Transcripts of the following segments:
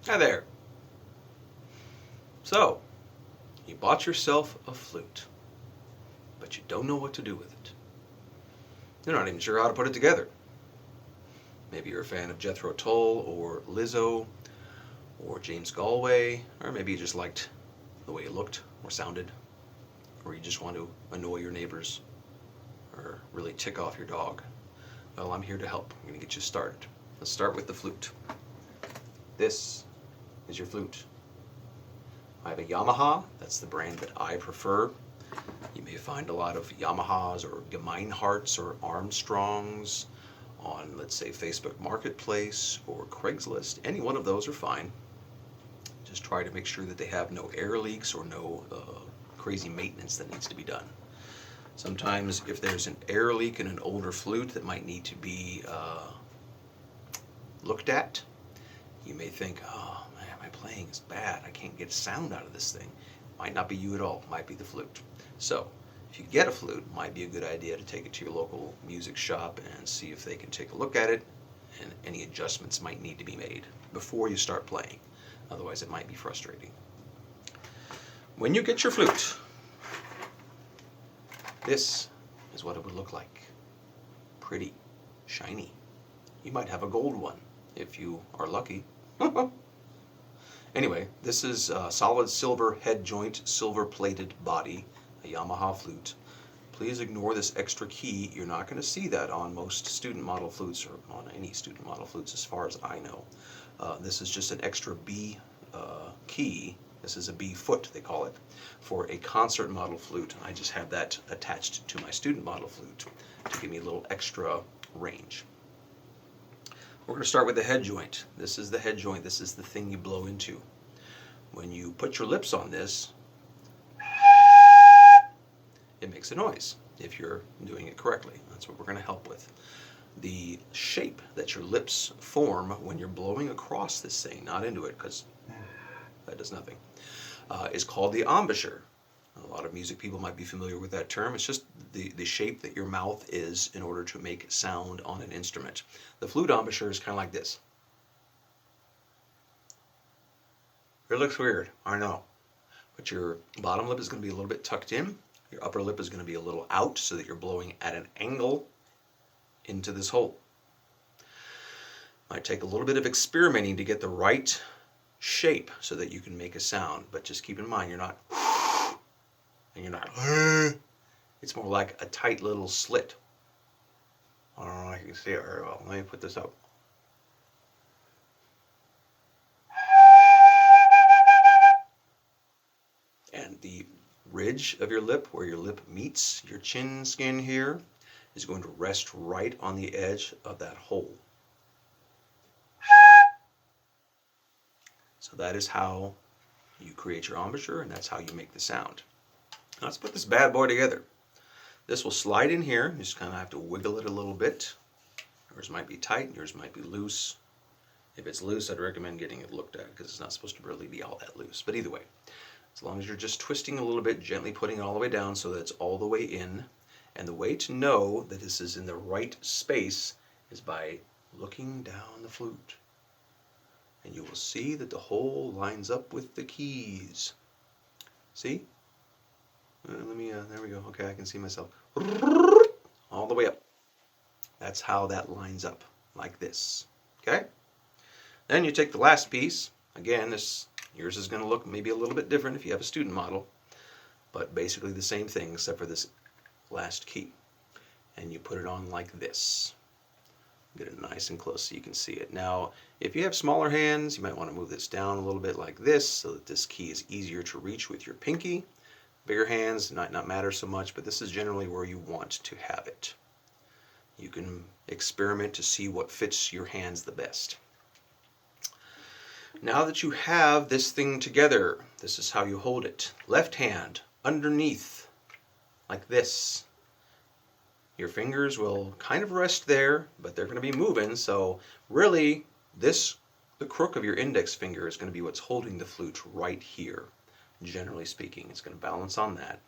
Hi there. So, you bought yourself a flute, but you don't know what to do with it. You're not even sure how to put it together. Maybe you're a fan of Jethro Tull or Lizzo or James Galway, or maybe you just liked the way it looked or sounded, or you just want to annoy your neighbors or really tick off your dog. Well, I'm here to help. I'm going to get you started. Let's start with the flute. This is your flute. I have a Yamaha. That's the brand that I prefer. You may find a lot of Yamahas or Gemeinharts or Armstrongs on, let's say, Facebook Marketplace or Craigslist. Any one of those are fine. Just try to make sure that they have no air leaks or no crazy maintenance that needs to be done. Sometimes if there's an air leak in an older flute that might need to be looked at, you may think, oh man, my playing is bad. I can't get a sound out of this thing. Might not be you at all. Might be the flute. So if you get a flute, it might be a good idea to take it to your local music shop and see if they can take a look at it, and any adjustments might need to be made before you start playing. Otherwise it might be frustrating. When you get your flute, this is what it would look like. Pretty, shiny. You might have a gold one if you are lucky. Anyway, this is a solid silver head joint, silver plated body, a Yamaha flute. Please ignore this extra key. You're not going to see that on most student model flutes, or on any student model flutes as far as I know. This is just an extra B key. This is a B foot, they call it, for a concert model flute. I just have that attached to my student model flute to give me a little extra range. We're going to start with the head joint. This is the head joint. This is the thing you blow into. When you put your lips on this, it makes a noise if you're doing it correctly. That's what we're going to help with. The shape that your lips form when you're blowing across this thing, not into it, because that does nothing, is called the embouchure. A lot of music people might be familiar with that term. It's just the shape that your mouth is in order to make sound on an instrument. The flute embouchure is kind of like this. It looks weird, I know. But your bottom lip is going to be a little bit tucked in. Your upper lip is going to be a little out so that you're blowing at an angle into this hole. Might take a little bit of experimenting to get the right shape so that you can make a sound. But just keep in mind, you're not... and you're not... It's more like a tight little slit. I don't know if you can see it very well. Let me put this up. And the ridge of your lip, where your lip meets your chin skin here, is going to rest right on the edge of that hole. So that is how you create your embouchure, and that's how you make the sound. Now let's put this bad boy together. This will slide in here. You just kind of have to wiggle it a little bit. Yours might be tight, yours might be loose. If it's loose, I'd recommend getting it looked at, because it's not supposed to really be all that loose. But either way, as long as you're just twisting a little bit, gently putting it all the way down so that it's all the way in. And the way to know that this is in the right space is by looking down the flute. And you will see that the hole lines up with the keys. See? There we go. Okay, I can see myself. All the way up. That's how that lines up, like this. Okay? Then you take the last piece. Again, yours is going to look maybe a little bit different if you have a student model, but basically the same thing except for this last key. And you put it on like this. Get it nice and close so you can see it. Now, if you have smaller hands, you might want to move this down a little bit like this so that this key is easier to reach with your pinky. Bigger hands might not matter so much, but this is generally where you want to have it. You can experiment to see what fits your hands the best. Now that you have this thing together, this is how you hold it. Left hand underneath, like this. Your fingers will kind of rest there, but they're going to be moving, so really the crook of your index finger is going to be what's holding the flute right here. Generally speaking, it's going to balance on that.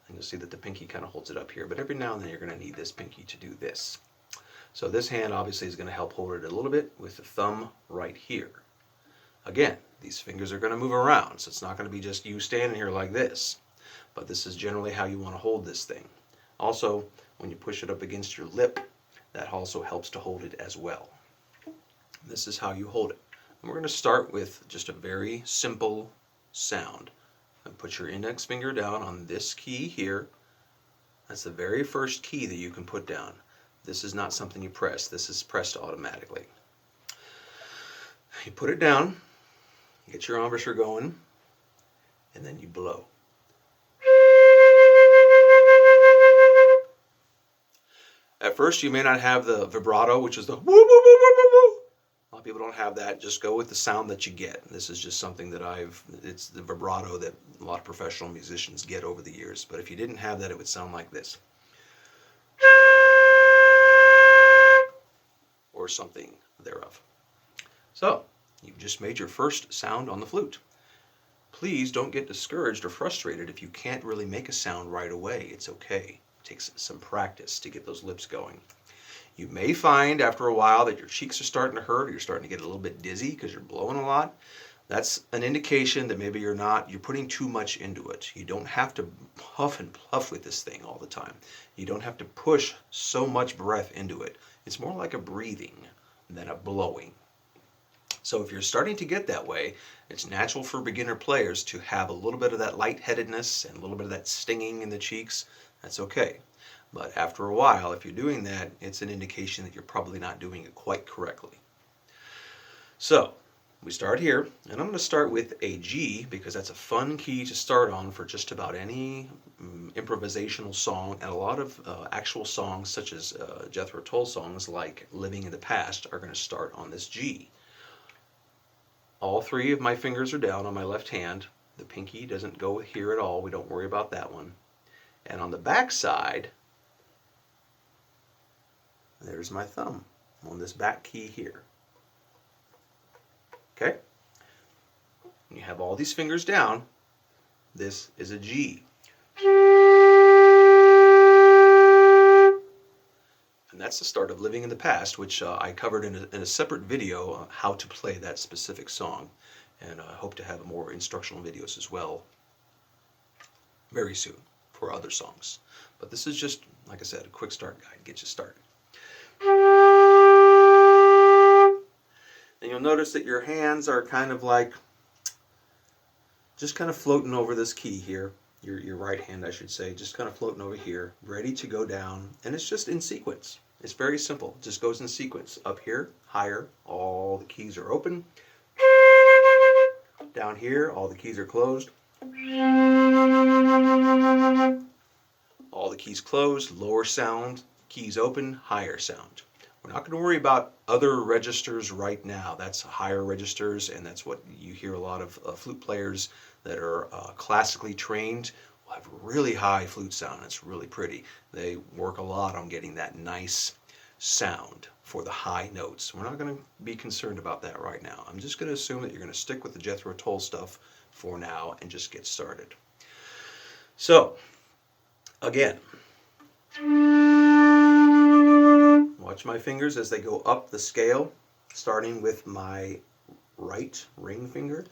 And you'll see that the pinky kind of holds it up here, but every now and then you're going to need this pinky to do this. So this hand obviously is going to help hold it a little bit with the thumb right here. Again, these fingers are going to move around, so it's not going to be just you standing here like this. But this is generally how you want to hold this thing. Also, when you push it up against your lip, that also helps to hold it as well. This is how you hold it. And we're going to start with just a very simple sound. And put your index finger down on this key here. That's the very first key that you can put down. This is not something you press. This is pressed automatically. You put it down, get your embouchure going, and then you blow. At first you may not have the vibrato, which is the woo woo woo woo woo woo. A lot of people don't have that. Just go with the sound that you get. This is just something that it's the vibrato that a lot of professional musicians get over the years. But if you didn't have that, it would sound like this. Or something thereof. So, you've just made your first sound on the flute. Please don't get discouraged or frustrated if you can't really make a sound right away. It's okay. It takes some practice to get those lips going. You may find after a while that your cheeks are starting to hurt, or you're starting to get a little bit dizzy because you're blowing a lot. That's an indication that maybe you're putting too much into it. You don't have to puff and puff with this thing all the time. You don't have to push so much breath into it. It's more like a breathing than a blowing. So if you're starting to get that way, it's natural for beginner players to have a little bit of that lightheadedness and a little bit of that stinging in the cheeks. That's okay. But after a while, if you're doing that, it's an indication that you're probably not doing it quite correctly. So we start here, and I'm going to start with a G because that's a fun key to start on for just about any improvisational song, and a lot of actual songs such as Jethro Tull songs like Living in the Past are going to start on this G. All three of my fingers are down on my left hand. The pinky doesn't go here at all. We don't worry about that one. And on the back side, there's my thumb on this back key here. Okay? When you have all these fingers down, this is a G. And that's the start of Living in the Past, which I covered in a separate video, how to play that specific song. And I hope to have more instructional videos as well very soon for other songs. But this is just, like I said, a quick start guide to get you started. And you'll notice that your hands are kind of like, just kind of floating over this key here. Your right hand, I should say, just kind of floating over here, ready to go down. And it's just in sequence. It's very simple. It just goes in sequence. Up here, higher, all the keys are open. Down here, all the keys are closed. All the keys closed, lower sound, keys open, higher sound. We're not going to worry about other registers right now. That's higher registers, and that's what you hear a lot of flute players that are classically trained will have really high flute sound. It's really pretty. They work a lot on getting that nice sound for the high notes. We're not going to be concerned about that right now. I'm just going to assume that you're going to stick with the Jethro Tull stuff for now and just get started. So, again, watch my fingers as they go up the scale, starting with my right ring finger.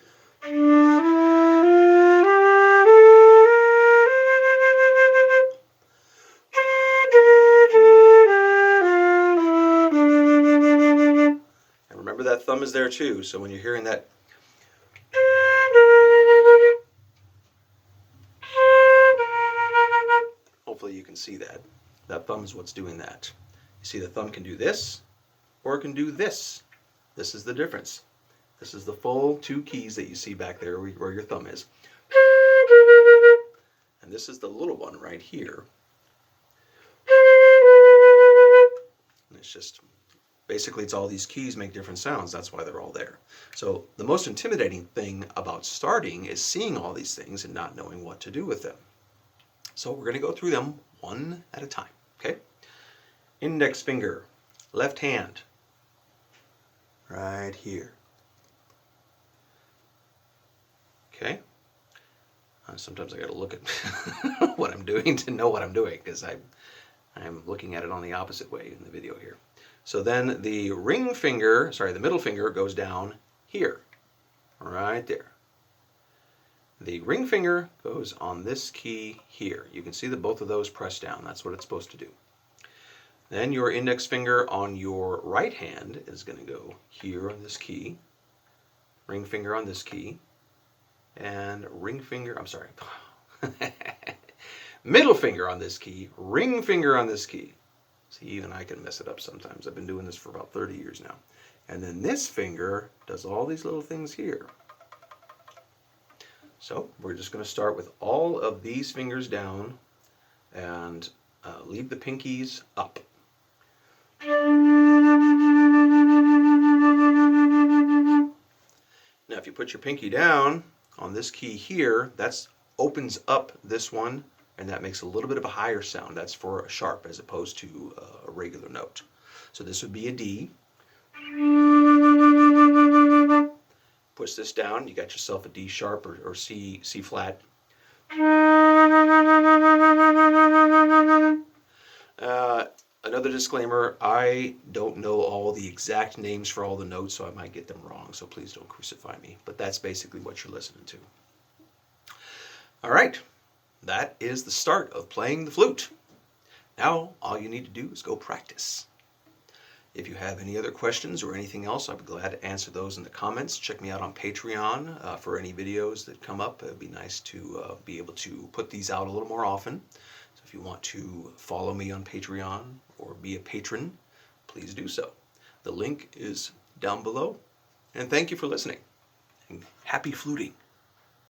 And remember that thumb is there too, so when you're hearing that, hopefully you can see that. That thumb is what's doing that. You see the thumb can do this, or it can do this. This is the difference. This is the full two keys that you see back there where your thumb is. And this is the little one right here. And it's just, basically it's all these keys make different sounds. That's why they're all there. So the most intimidating thing about starting is seeing all these things and not knowing what to do with them. So we're going to go through them one at a time. Okay? Index finger, left hand, right here. Okay? Sometimes I got to look at what I'm doing to know what I'm doing, because I'm looking at it on the opposite way in the video here. So then the the middle finger goes down here. right there. The ring finger goes on this key here. You can see that both of those press down. That's what it's supposed to do. Then your index finger on your right hand is going to go here on this key, ring finger on this key, and ring finger, I'm sorry, middle finger on this key, ring finger on this key. See, even I can mess it up sometimes. I've been doing this for about 30 years now. And then this finger does all these little things here. So we're just going to start with all of these fingers down and leave the pinkies up. Now if you put your pinky down on this key here, that opens up this one, and that makes a little bit of a higher sound. That's for a sharp as opposed to a regular note. So this would be a D. Push this down, you got yourself a D sharp or C flat. Another disclaimer, I don't know all the exact names for all the notes, so I might get them wrong, so please don't crucify me. But that's basically what you're listening to. All right, that is the start of playing the flute. Now, all you need to do is go practice. If you have any other questions or anything else, I'd be glad to answer those in the comments. Check me out on Patreon for any videos that come up. It'd be nice to be able to put these out a little more often. So if you want to follow me on Patreon or be a patron, please do so. The link is down below. And thank you for listening. And happy fluting.